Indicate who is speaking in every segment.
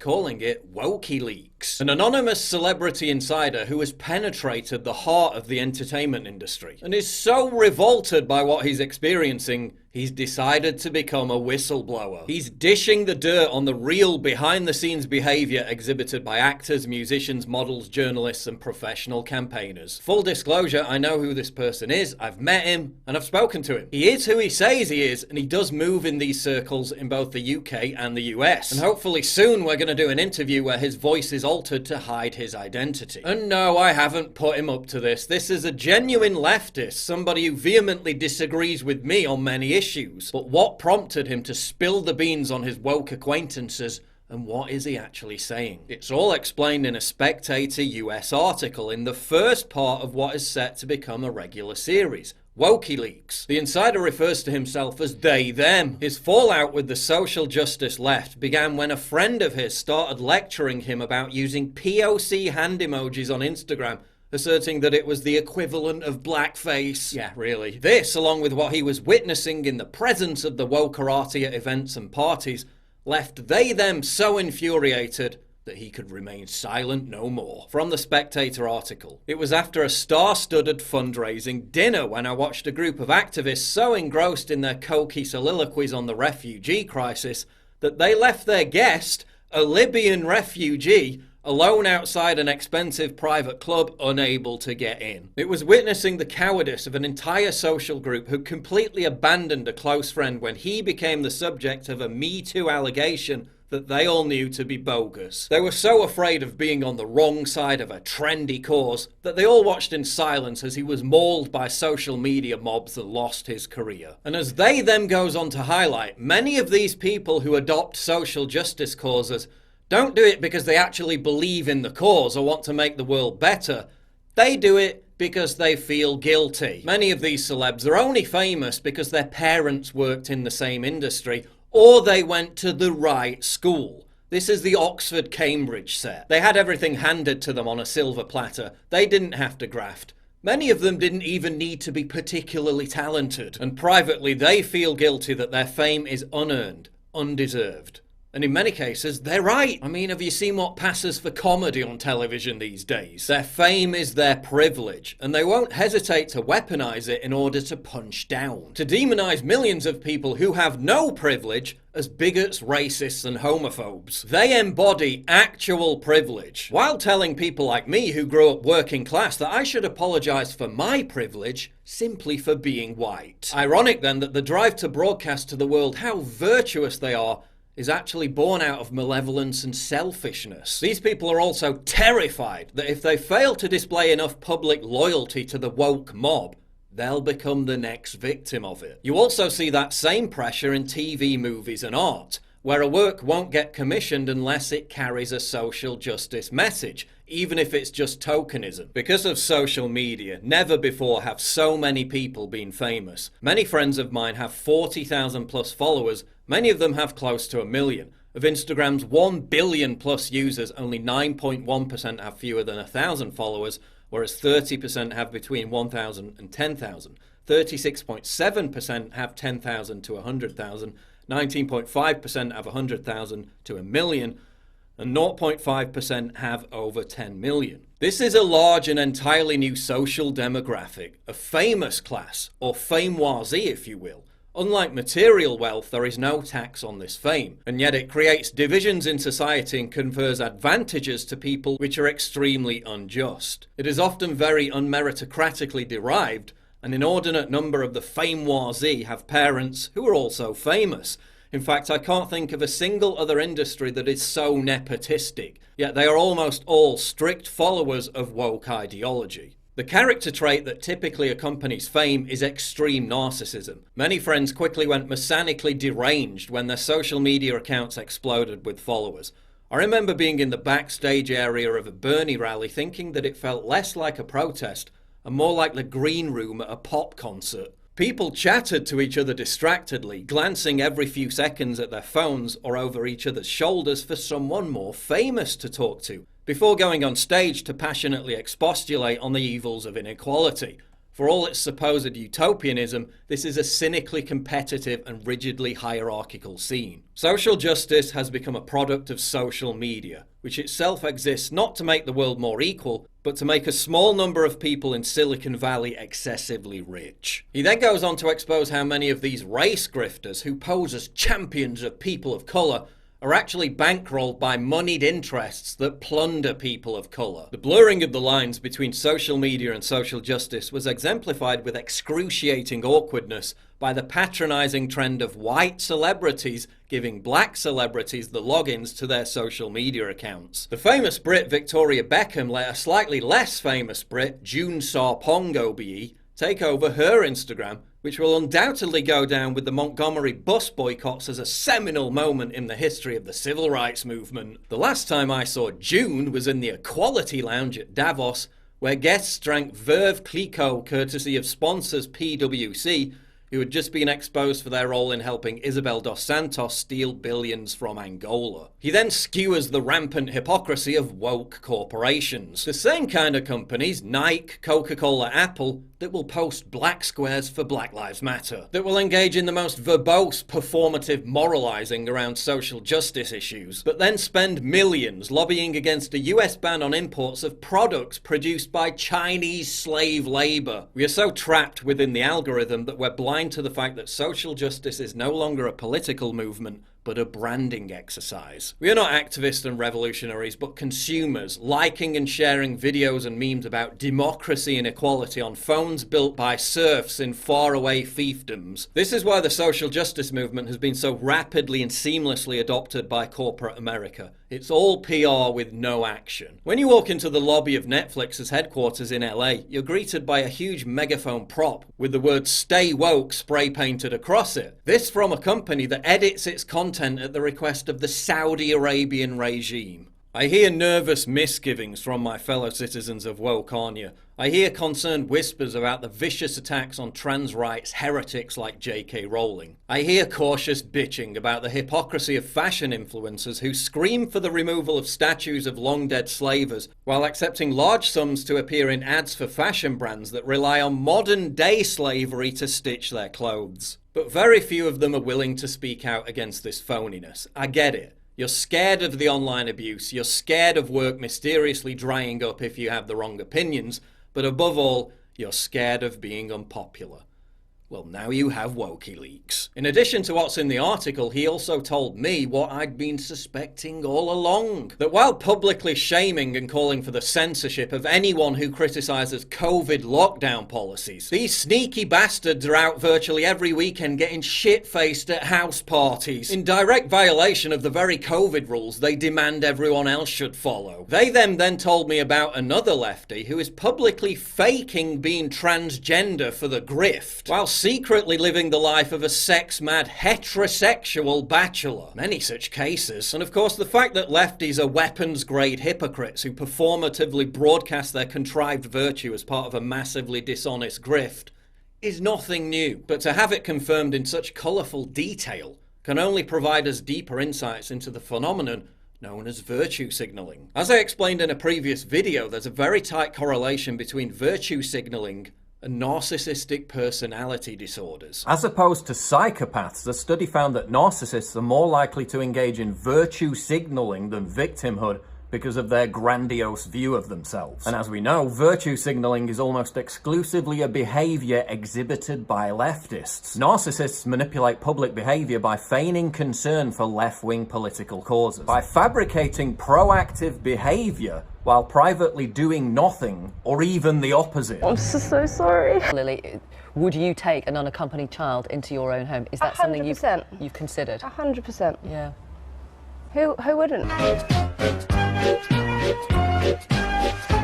Speaker 1: calling it Wokeyleaks, an anonymous celebrity insider who has penetrated the heart of the entertainment industry and is so revolted by what he's experiencing, he's decided to become a whistleblower. He's dishing the dirt on the real behind-the-scenes behavior exhibited by actors, musicians, models, journalists, and professional campaigners. Full disclosure, I know who this person is, I've met him, and I've spoken to him. He is who he says he is, and he does move in these circles in both the UK and the US. And hopefully soon we're going to do an interview where his voice is altered to hide his identity. And no, I haven't put him up to this. This is a genuine leftist, somebody who vehemently disagrees with me on many issues. But what prompted him to spill the beans on his woke acquaintances, and what is he actually saying? It's all explained in a Spectator US article in the first part of what is set to become a regular series, Wokeyleaks. The insider refers to himself as they, them. His fallout with the social justice left began when a friend of his started lecturing him about using POC hand emojis on Instagram, asserting that it was the equivalent of blackface. Yeah, really. This, along with what he was witnessing in the presence of the wokerati at events and parties, left they them so infuriated that he could remain silent no more. From the Spectator article, it was after a star-studded fundraising dinner when I watched a group of activists so engrossed in their cokey soliloquies on the refugee crisis that they left their guest, a Libyan refugee, alone outside an expensive private club, unable to get in. It was witnessing the cowardice of an entire social group who completely abandoned a close friend when he became the subject of a Me Too allegation that they all knew to be bogus. They were so afraid of being on the wrong side of a trendy cause that they all watched in silence as he was mauled by social media mobs and lost his career. And as they them goes on to highlight, many of these people who adopt social justice causes don't do it because they actually believe in the cause or want to make the world better. They do it because they feel guilty. Many of these celebs are only famous because their parents worked in the same industry or they went to the right school. This is the Oxford-Cambridge set. They had everything handed to them on a silver platter. They didn't have to graft. Many of them didn't even need to be particularly talented. And privately, they feel guilty that their fame is unearned, undeserved. And in many cases, they're right. I mean, have you seen what passes for comedy on television these days? Their fame is their privilege, and they won't hesitate to weaponize it in order to punch down. To demonize millions of people who have no privilege as bigots, racists, and homophobes. They embody actual privilege, while telling people like me who grew up working class that I should apologize for my privilege simply for being white. Ironic then that the drive to broadcast to the world how virtuous they are is actually born out of malevolence and selfishness. These people are also terrified that if they fail to display enough public loyalty to the woke mob, they'll become the next victim of it. You also see that same pressure in TV, movies, and art, where a work won't get commissioned unless it carries a social justice message, even if it's just tokenism. Because of social media, never before have so many people been famous. Many friends of mine have 40,000 plus followers. Many of them have close to 1 million. Of Instagram's 1 billion plus users, only 9.1% have fewer than 1,000 followers, whereas 30% have between 1,000 and 10,000. 36.7% have 10,000 to 100,000. 19.5% have 100,000 to 1 million. And 0.5% have over 10 million. This is a large and entirely new social demographic, a famous class, or Fameoisie if you will. Unlike material wealth, there is no tax on this fame, and yet it creates divisions in society and confers advantages to people which are extremely unjust. It is often very unmeritocratically derived. An inordinate number of the Fameoisie have parents who are also famous. In fact, I can't think of a single other industry that is so nepotistic, yet they are almost all strict followers of woke ideology. The character trait that typically accompanies fame is extreme narcissism. Many friends quickly went mechanically deranged when their social media accounts exploded with followers. I remember being in the backstage area of a Bernie rally thinking that it felt less like a protest and more like the green room at a pop concert. People chatted to each other distractedly, glancing every few seconds at their phones or over each other's shoulders for someone more famous to talk to, before going on stage to passionately expostulate on the evils of inequality. For all its supposed utopianism, this is a cynically competitive and rigidly hierarchical scene. Social justice has become a product of social media, which itself exists not to make the world more equal, but to make a small number of people in Silicon Valley excessively rich. He then goes on to expose how many of these race grifters, who pose as champions of people of colour, are actually bankrolled by moneyed interests that plunder people of colour. The blurring of the lines between social media and social justice was exemplified with excruciating awkwardness by the patronising trend of white celebrities giving black celebrities the logins to their social media accounts. The famous Brit Victoria Beckham let a slightly less famous Brit, June Sarpong OBE, take over her Instagram, which will undoubtedly go down with the Montgomery bus boycotts as a seminal moment in the history of the civil rights movement. The last time I saw June was in the Equality Lounge at Davos, where guests drank Veuve Clicquot courtesy of sponsors PwC, who had just been exposed for their role in helping Isabel dos Santos steal billions from Angola. He then skewers the rampant hypocrisy of woke corporations. The same kind of companies, Nike, Coca-Cola, Apple, that will post black squares for Black Lives Matter, that will engage in the most verbose, performative moralizing around social justice issues, but then spend millions lobbying against a US ban on imports of products produced by Chinese slave labor. We are so trapped within the algorithm that we're blind to the fact that social justice is no longer a political movement, but a branding exercise. We are not activists and revolutionaries, but consumers, liking and sharing videos and memes about democracy and equality on phones built by serfs in faraway fiefdoms. This is why the social justice movement has been so rapidly and seamlessly adopted by corporate America. It's all PR with no action. When you walk into the lobby of Netflix's headquarters in LA, you're greeted by a huge megaphone prop with the word "Stay Woke" spray painted across it. This from a company that edits its content at the request of the Saudi Arabian regime. I hear nervous misgivings from my fellow citizens of Wokearnia. I hear concerned whispers about the vicious attacks on trans rights heretics like J.K. Rowling. I hear cautious bitching about the hypocrisy of fashion influencers who scream for the removal of statues of long-dead slavers while accepting large sums to appear in ads for fashion brands that rely on modern-day slavery to stitch their clothes. But very few of them are willing to speak out against this phoniness. I get it. You're scared of the online abuse, you're scared of work mysteriously drying up if you have the wrong opinions, but above all, you're scared of being unpopular. Well, now you have Wokeyleaks. In addition to what's in the article, he also told me what I'd been suspecting all along. That while publicly shaming and calling for the censorship of anyone who criticises COVID lockdown policies, these sneaky bastards are out virtually every weekend getting shit-faced at house parties, in direct violation of the very COVID rules they demand everyone else should follow. They then told me about another lefty who is publicly faking being transgender for the grift, while secretly living the life of a sex-mad heterosexual bachelor. Many such cases. And of course the fact that lefties are weapons-grade hypocrites who performatively broadcast their contrived virtue as part of a massively dishonest grift is nothing new. But to have it confirmed in such colourful detail can only provide us deeper insights into the phenomenon known as virtue signalling. As I explained in a previous video, there's a very tight correlation between virtue signalling and narcissistic personality disorders. As opposed to psychopaths, the study found that narcissists are more likely to engage in virtue signaling than victimhood because of their grandiose view of themselves. And as we know, virtue signaling is almost exclusively a behaviour exhibited by leftists. Narcissists manipulate public behaviour by feigning concern for left-wing political causes, by fabricating proactive behaviour while privately doing nothing, or even the opposite.
Speaker 2: I'm so sorry.
Speaker 3: Lily, would you take an unaccompanied child into your own home? Is that
Speaker 2: 100%.
Speaker 3: something you've considered?
Speaker 2: 100%.
Speaker 3: Yeah.
Speaker 2: Who wouldn't?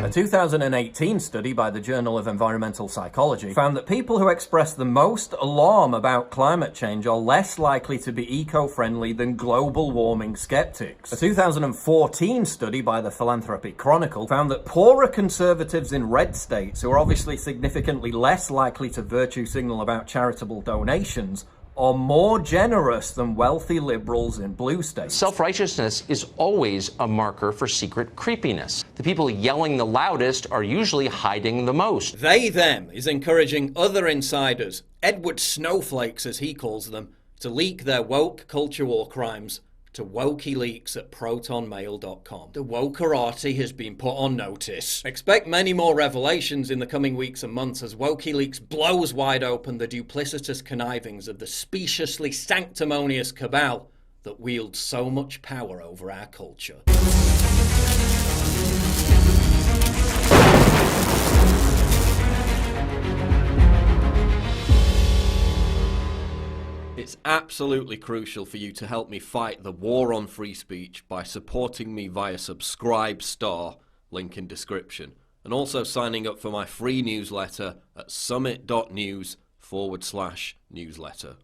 Speaker 1: A 2018 study by the Journal of Environmental Psychology found that people who express the most alarm about climate change are less likely to be eco-friendly than global warming skeptics. A 2014 study by the Philanthropic Chronicle found that poorer conservatives in red states, who are obviously significantly less likely to virtue signal about charitable donations, are more generous than wealthy liberals in blue states.
Speaker 4: Self-righteousness is always a marker for secret creepiness. the people yelling the loudest are usually hiding the most.
Speaker 1: They, them is encouraging other insiders, Edward Snowflakes as he calls them, to leak their woke culture war crimes to Wokeyleaks at protonmail.com. The wokerati has been put on notice. Expect many more revelations in the coming weeks and months as Wokeyleaks blows wide open the duplicitous connivings of the speciously sanctimonious cabal that wields so much power over our culture. It's absolutely crucial for you to help me fight the war on free speech by supporting me via Subscribe Star, link in description, and also signing up for my free newsletter at summit.news/newsletter.